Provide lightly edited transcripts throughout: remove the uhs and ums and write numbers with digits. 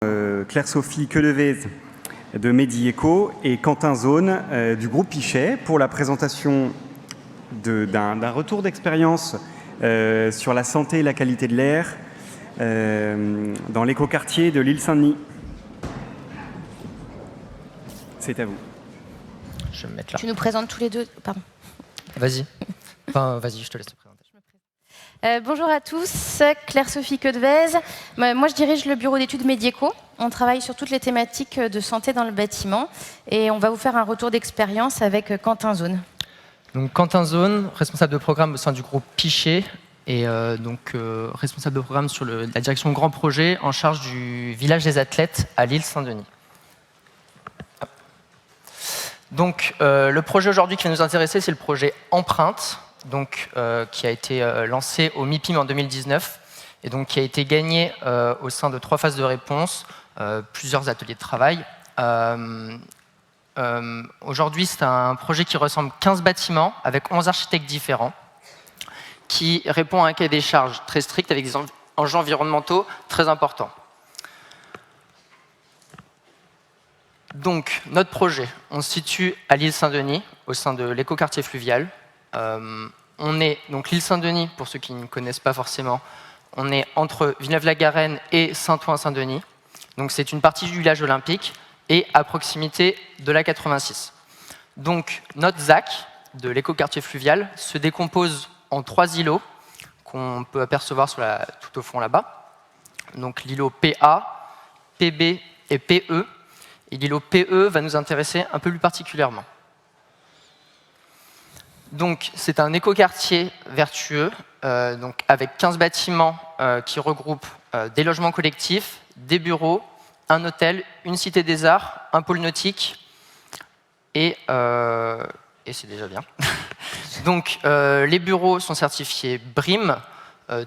Claire-Sophie Quedevez de Medieco et Quentin Zone du groupe Pichet pour la présentation d'un retour d'expérience sur la santé et la qualité de l'air dans l'écoquartier de l'île Saint-Denis. C'est à vous. Je vais me mettre là. Tu nous présentes tous les deux. Pardon. Vas-y. Enfin, vas-y, je te laisse te présenter. Bonjour à tous, Claire-Sophie Quedevez. Moi, je dirige le bureau d'études Medieco. On travaille sur toutes les thématiques de santé dans le bâtiment et on va vous faire un retour d'expérience avec Quentin Zone. Donc, Quentin Zone, responsable de programme au sein du groupe Pichet et responsable de programme sur la direction Grand Projet en charge du village des athlètes à l'île Saint-Denis. Donc, le projet aujourd'hui qui va nous intéresser, c'est le projet Empreinte, donc, qui a été lancé au MIPIM en 2019 et donc qui a été gagné au sein de 3 phases de réponse, plusieurs ateliers de travail. Aujourd'hui, c'est un projet qui ressemble 15 bâtiments avec 11 architectes différents, qui répond à un cahier des charges très strict avec des enjeux environnementaux très importants. Donc, notre projet, on se situe à l'île Saint-Denis, au sein de l'écoquartier fluvial. On est, donc l'île Saint-Denis, pour ceux qui ne connaissent pas forcément, on est entre Villeneuve-la-Garenne et Saint-Ouen-Saint-Denis. Donc c'est une partie du village olympique et à proximité de la 86. Donc notre ZAC de l'écoquartier fluvial se décompose en 3 îlots qu'on peut apercevoir tout au fond là-bas. Donc l'îlot PA, PB et PE. Et l'îlot PE va nous intéresser un peu plus particulièrement. Donc, c'est un écoquartier vertueux, donc avec 15 bâtiments qui regroupent des logements collectifs, des bureaux, un hôtel, une cité des arts, un pôle nautique, et c'est déjà bien. Donc, les bureaux sont certifiés BREEAM.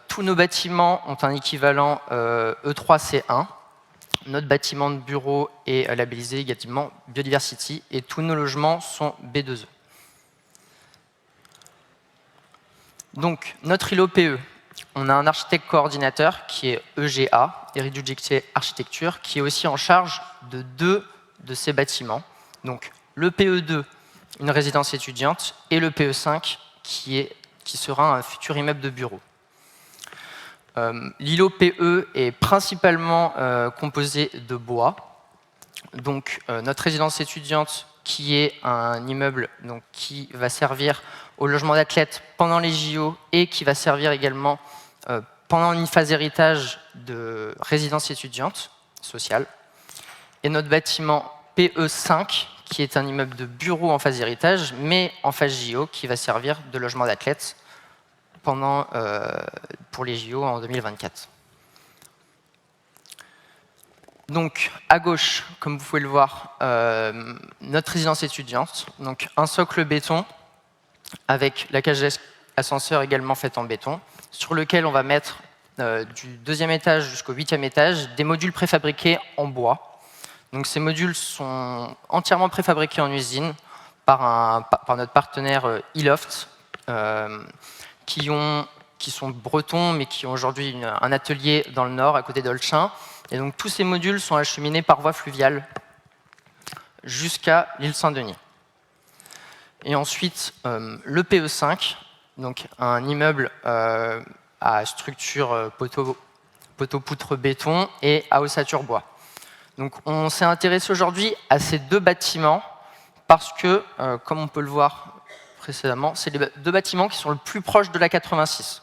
Tous nos bâtiments ont un équivalent E3C1. Notre bâtiment de bureau est labellisé également Biodiversity, et tous nos logements sont B2E. Donc, notre îlot PE, on a un architecte coordinateur qui est EGA, Érudicité Architecture, qui est aussi en charge de 2 de ces bâtiments. Donc, le PE2, une résidence étudiante, et le PE5, qui sera un futur immeuble de bureau. L'îlot PE est principalement composé de bois. Donc, notre résidence étudiante, qui est un immeuble donc, qui va servir au logement d'athlètes pendant les JO et qui va servir également pendant une phase héritage de résidence étudiante sociale. Et notre bâtiment PE5, qui est un immeuble de bureau en phase héritage, mais en phase JO, qui va servir de logement d'athlètes pour les JO en 2024. Donc, à gauche, comme vous pouvez le voir, notre résidence étudiante, donc un socle béton avec la cage d'ascenseur également faite en béton, sur lequel on va mettre du 2e étage jusqu'au 8e étage des modules préfabriqués en bois. Donc, ces modules sont entièrement préfabriqués en usine par notre partenaire eLoft, qui sont bretons, mais qui ont aujourd'hui un atelier dans le nord, à côté d'Olchin. Et donc, tous ces modules sont acheminés par voie fluviale jusqu'à l'île Saint-Denis. Et ensuite, le PE5, donc un immeuble à structure poteau-poutre béton et à ossature bois. Donc, on s'est intéressé aujourd'hui à ces 2 bâtiments parce que, comme on peut le voir précédemment, c'est les 2 bâtiments qui sont le plus proches de la 86.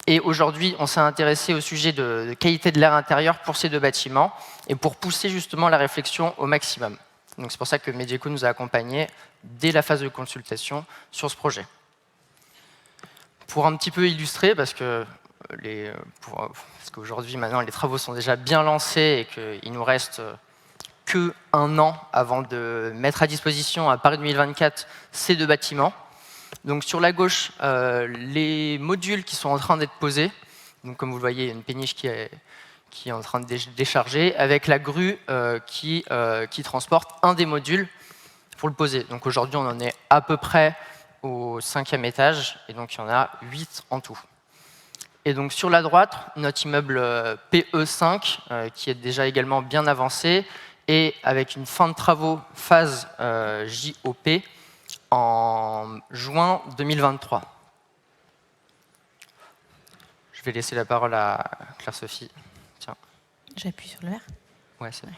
Et aujourd'hui, on s'est intéressé au sujet de qualité de l'air intérieur pour ces 2 bâtiments et pour pousser justement la réflexion au maximum. Donc c'est pour ça que Medieco nous a accompagnés dès la phase de consultation sur ce projet. Pour un petit peu illustrer, parce qu'aujourd'hui, maintenant, les travaux sont déjà bien lancés et qu'il nous reste que 1 an avant de mettre à disposition à Paris 2024 ces 2 bâtiments. Donc sur la gauche, les modules qui sont en train d'être posés. Donc comme vous le voyez, il y a une péniche qui est en train de décharger, avec la grue qui transporte un des modules pour le poser. Donc aujourd'hui, on en est à peu près au 5e étage, et donc il y en a 8 en tout. Et donc sur la droite, notre immeuble PE5, qui est déjà également bien avancé, et avec une fin de travaux phase JOP en juin 2023. Je vais laisser la parole à Claire-Sophie. Tiens. J'appuie sur le vert. Ouais, c'est bon.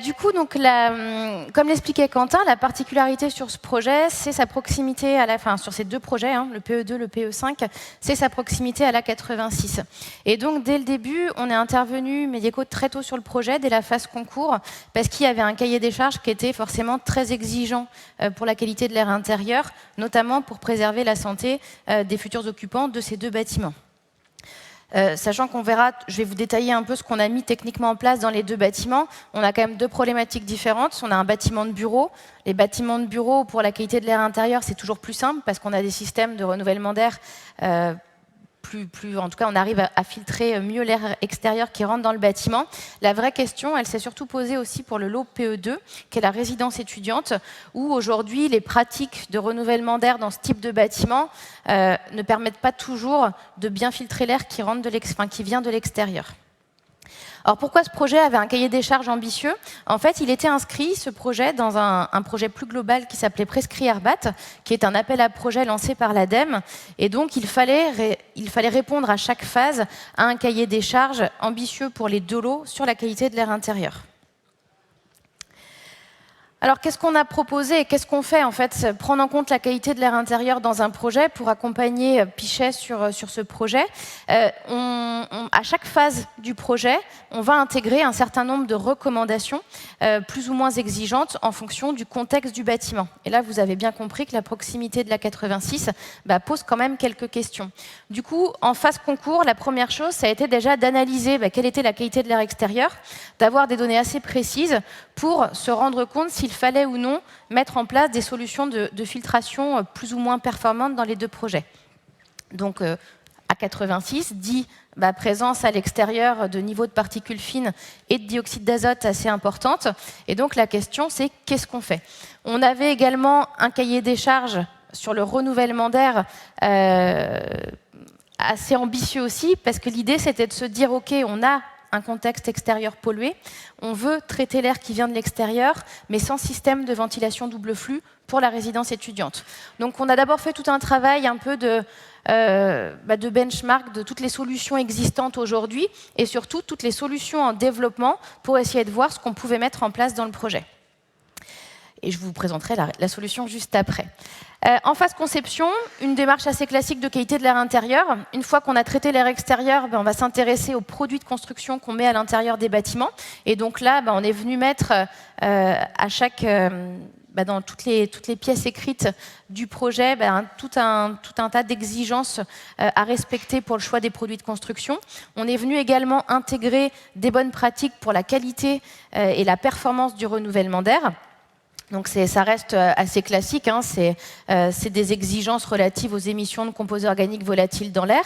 Du coup, donc, comme l'expliquait Quentin, la particularité sur ce projet, c'est sa proximité à sur ces deux projets, le PE2, le PE5, c'est sa proximité à la 86. Et donc, dès le début, on est intervenu Medieco très tôt sur le projet, dès la phase concours, parce qu'il y avait un cahier des charges qui était forcément très exigeant pour la qualité de l'air intérieur, notamment pour préserver la santé des futurs occupants de ces deux bâtiments. Sachant qu'on verra, je vais vous détailler un peu ce qu'on a mis techniquement en place dans les deux bâtiments. On a quand même deux problématiques différentes. On a un bâtiment de bureau. Les bâtiments de bureau, pour la qualité de l'air intérieur, c'est toujours plus simple parce qu'on a des systèmes de renouvellement d'air en tout cas, on arrive à filtrer mieux l'air extérieur qui rentre dans le bâtiment. La vraie question, elle s'est surtout posée aussi pour le lot PE2, qui est la résidence étudiante, où aujourd'hui, les pratiques de renouvellement d'air dans ce type de bâtiment ne permettent pas toujours de bien filtrer l'air qui vient de l'extérieur. Alors pourquoi ce projet avait un cahier des charges ambitieux? En fait, il était inscrit, ce projet, dans un projet plus global qui s'appelait Prescrit Airbat, qui est un appel à projet lancé par l'ADEME. Et donc, il fallait répondre à chaque phase à un cahier des charges ambitieux pour les deux lots sur la qualité de l'air intérieur. Alors, qu'est-ce qu'on a proposé et qu'est-ce qu'on fait en fait? Prendre en compte la qualité de l'air intérieur dans un projet pour accompagner Pichet sur ce projet. À chaque phase du projet, on va intégrer un certain nombre de recommandations plus ou moins exigeantes en fonction du contexte du bâtiment. Et là, vous avez bien compris que la proximité de la 86 pose quand même quelques questions. Du coup, en phase concours, la première chose, ça a été déjà d'analyser quelle était la qualité de l'air extérieur, d'avoir des données assez précises pour se rendre compte s'il fallait ou non mettre en place des solutions de filtration plus ou moins performantes dans les deux projets. Donc, à 86 dit présence à l'extérieur de niveaux de particules fines et de dioxyde d'azote assez importantes. Et donc, la question, c'est qu'est-ce qu'on fait? On avait également un cahier des charges sur le renouvellement d'air assez ambitieux aussi, parce que l'idée, c'était de se dire, OK, on a un contexte extérieur pollué. On veut traiter l'air qui vient de l'extérieur, mais sans système de ventilation double flux pour la résidence étudiante. Donc on a d'abord fait tout un travail un peu de benchmark de toutes les solutions existantes aujourd'hui et surtout toutes les solutions en développement pour essayer de voir ce qu'on pouvait mettre en place dans le projet. Et je vous présenterai la solution juste après. En phase conception, une démarche assez classique de qualité de l'air intérieur. Une fois qu'on a traité l'air extérieur, on va s'intéresser aux produits de construction qu'on met à l'intérieur des bâtiments. Et donc là, on est venu mettre à chaque... dans toutes les pièces écrites du projet, tout un tas d'exigences à respecter pour le choix des produits de construction. On est venu également intégrer des bonnes pratiques pour la qualité et la performance du renouvellement d'air. Donc ça reste assez classique, c'est des exigences relatives aux émissions de composés organiques volatiles dans l'air.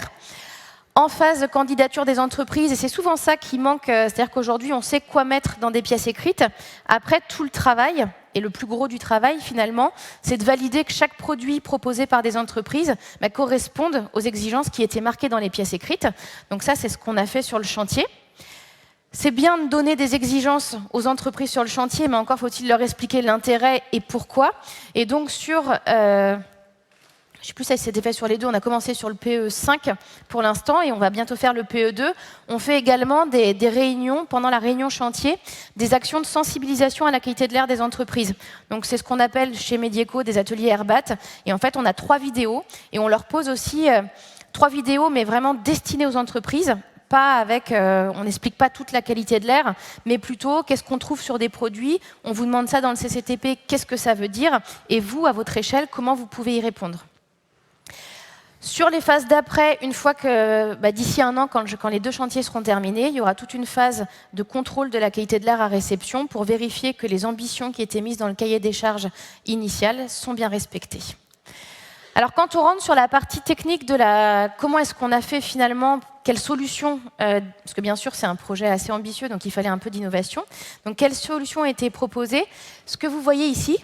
En phase de candidature des entreprises, et c'est souvent ça qui manque, c'est-à-dire qu'aujourd'hui on sait quoi mettre dans des pièces écrites. Après, tout le travail, et le plus gros du travail finalement, c'est de valider que chaque produit proposé par des entreprises corresponde aux exigences qui étaient marquées dans les pièces écrites. Donc ça, c'est ce qu'on a fait sur le chantier. C'est bien de donner des exigences aux entreprises sur le chantier, mais encore faut-il leur expliquer l'intérêt et pourquoi. Et donc je ne sais plus si c'était fait sur les deux, on a commencé sur le PE5 pour l'instant et on va bientôt faire le PE2. On fait également des réunions, pendant la réunion chantier, des actions de sensibilisation à la qualité de l'air des entreprises. Donc c'est ce qu'on appelle chez Medieco des ateliers Airbat. Et en fait, on a 3 vidéos et on leur pose aussi 3 vidéos, mais vraiment destinées aux entreprises. Pas avec, on n'explique pas toute la qualité de l'air, mais plutôt qu'est-ce qu'on trouve sur des produits. On vous demande ça dans le CCTP, qu'est-ce que ça veut dire? Et vous, à votre échelle, comment vous pouvez y répondre? Sur les phases d'après, une fois que d'ici un an, quand les 2 chantiers seront terminés, il y aura toute une phase de contrôle de la qualité de l'air à réception pour vérifier que les ambitions qui étaient mises dans le cahier des charges initial sont bien respectées. Alors quand on rentre sur la partie technique de comment est-ce qu'on a fait finalement, quelle solution, parce que bien sûr c'est un projet assez ambitieux, donc il fallait un peu d'innovation. Donc quelles solutions ont été proposées? Ce que vous voyez ici,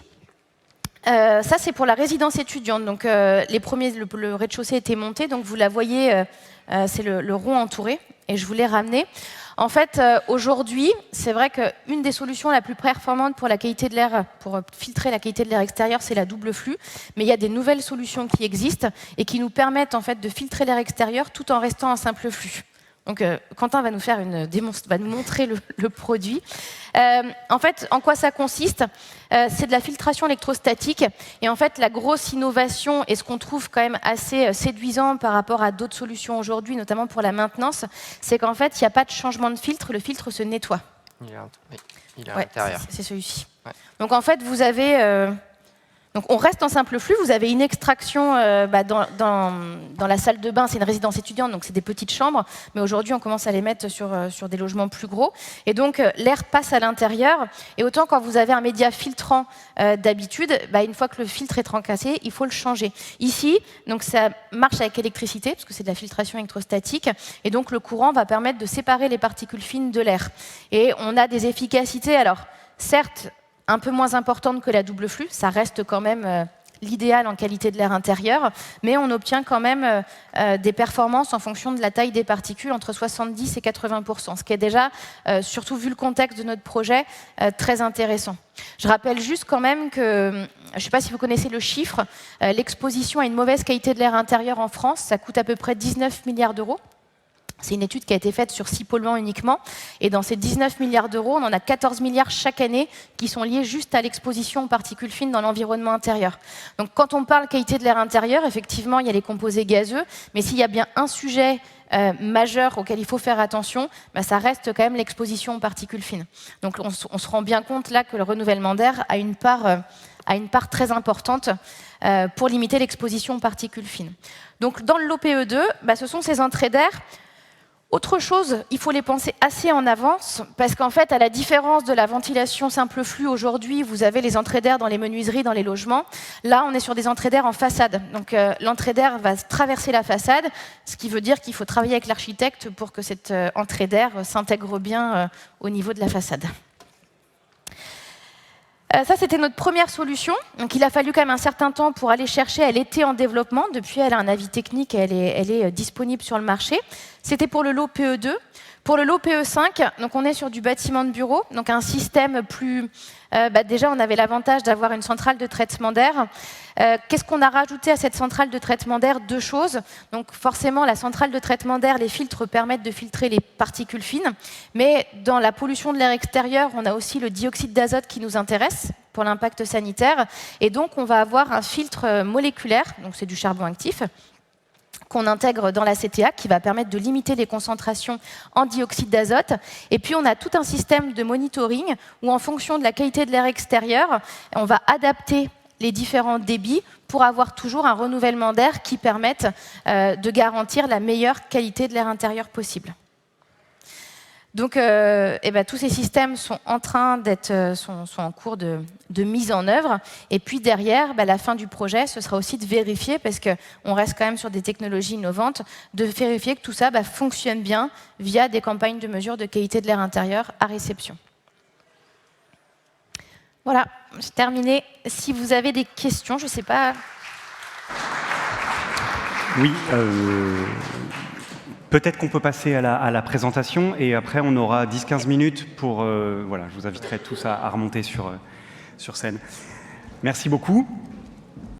Ça, c'est pour la résidence étudiante. Donc, le rez-de-chaussée était monté. Donc, vous la voyez, c'est le rond entouré. Et je vous l'ai ramené. En fait, aujourd'hui, c'est vrai qu'une des solutions la plus performantes pour la qualité de l'air, pour filtrer la qualité de l'air extérieur, c'est la double flux. Mais il y a des nouvelles solutions qui existent et qui nous permettent en fait de filtrer l'air extérieur tout en restant en simple flux. Donc, Quentin va nous faire va nous montrer le produit. En fait, en quoi ça consiste? C'est de la filtration électrostatique. Et en fait, la grosse innovation, et ce qu'on trouve quand même assez séduisant par rapport à d'autres solutions aujourd'hui, notamment pour la maintenance, c'est qu'en fait, il n'y a pas de changement de filtre, le filtre se nettoie. Il est à l'intérieur. C'est celui-ci. Ouais. Donc, en fait, vous avez... Donc on reste en simple flux, vous avez une extraction dans la salle de bain, c'est une résidence étudiante, donc c'est des petites chambres, mais aujourd'hui on commence à les mettre sur des logements plus gros. Et donc l'air passe à l'intérieur, et autant quand vous avez un média filtrant d'habitude, une fois que le filtre est trancassé, il faut le changer. Ici, donc ça marche avec électricité, parce que c'est de la filtration électrostatique, et donc le courant va permettre de séparer les particules fines de l'air. Et on a des efficacités, alors certes, un peu moins importante que la double flux, ça reste quand même l'idéal en qualité de l'air intérieur, mais on obtient quand même des performances en fonction de la taille des particules entre 70 et 80%, ce qui est déjà, surtout vu le contexte de notre projet, très intéressant. Je rappelle juste quand même que, je ne sais pas si vous connaissez le chiffre, l'exposition à une mauvaise qualité de l'air intérieur en France, ça coûte à peu près 19 milliards d'euros. C'est une étude qui a été faite sur 6 polluants uniquement. Et dans ces 19 milliards d'euros, on en a 14 milliards chaque année qui sont liés juste à l'exposition aux particules fines dans l'environnement intérieur. Donc quand on parle qualité de l'air intérieur, effectivement, il y a les composés gazeux. Mais s'il y a bien un sujet majeur auquel il faut faire attention, ça reste quand même l'exposition aux particules fines. Donc on se rend bien compte là que le renouvellement d'air a une part très importante pour limiter l'exposition aux particules fines. Donc dans le LOPE2, ce sont ces entrées d'air. Autre chose, il faut les penser assez en avance, parce qu'en fait, à la différence de la ventilation simple flux, aujourd'hui, vous avez les entrées d'air dans les menuiseries, dans les logements. Là, on est sur des entrées d'air en façade. Donc, l'entrée d'air va traverser la façade, ce qui veut dire qu'il faut travailler avec l'architecte pour que cette entrée d'air s'intègre bien au niveau de la façade. Ça, c'était notre première solution. Donc, il a fallu quand même un certain temps pour aller chercher. Elle était en développement. Depuis, elle a un avis technique et elle est disponible sur le marché. C'était pour le lot PE2. Pour le lot PE5, donc on est sur du bâtiment de bureau, donc un système plus... déjà, on avait l'avantage d'avoir une centrale de traitement d'air. Qu'est-ce qu'on a rajouté à cette centrale de traitement d'air? Deux choses. Donc forcément, la centrale de traitement d'air, les filtres permettent de filtrer les particules fines. Mais dans la pollution de l'air extérieur, on a aussi le dioxyde d'azote qui nous intéresse pour l'impact sanitaire. Et donc, on va avoir un filtre moléculaire, donc c'est du charbon actif, qu'on intègre dans la CTA, qui va permettre de limiter les concentrations en dioxyde d'azote. Et puis, on a tout un système de monitoring où, en fonction de la qualité de l'air extérieur, on va adapter les différents débits pour avoir toujours un renouvellement d'air qui permette de garantir la meilleure qualité de l'air intérieur possible. Donc, tous ces systèmes sont en train sont en cours de mise en œuvre. Et puis derrière, la fin du projet, ce sera aussi de vérifier, parce qu'on reste quand même sur des technologies innovantes, de vérifier que tout ça fonctionne bien via des campagnes de mesure de qualité de l'air intérieur à réception. Voilà, j'ai terminé. Si vous avez des questions, je ne sais pas. Oui. Peut-être qu'on peut passer à la présentation et après on aura 10-15 minutes pour... voilà, je vous inviterai tous à remonter sur scène. Merci beaucoup.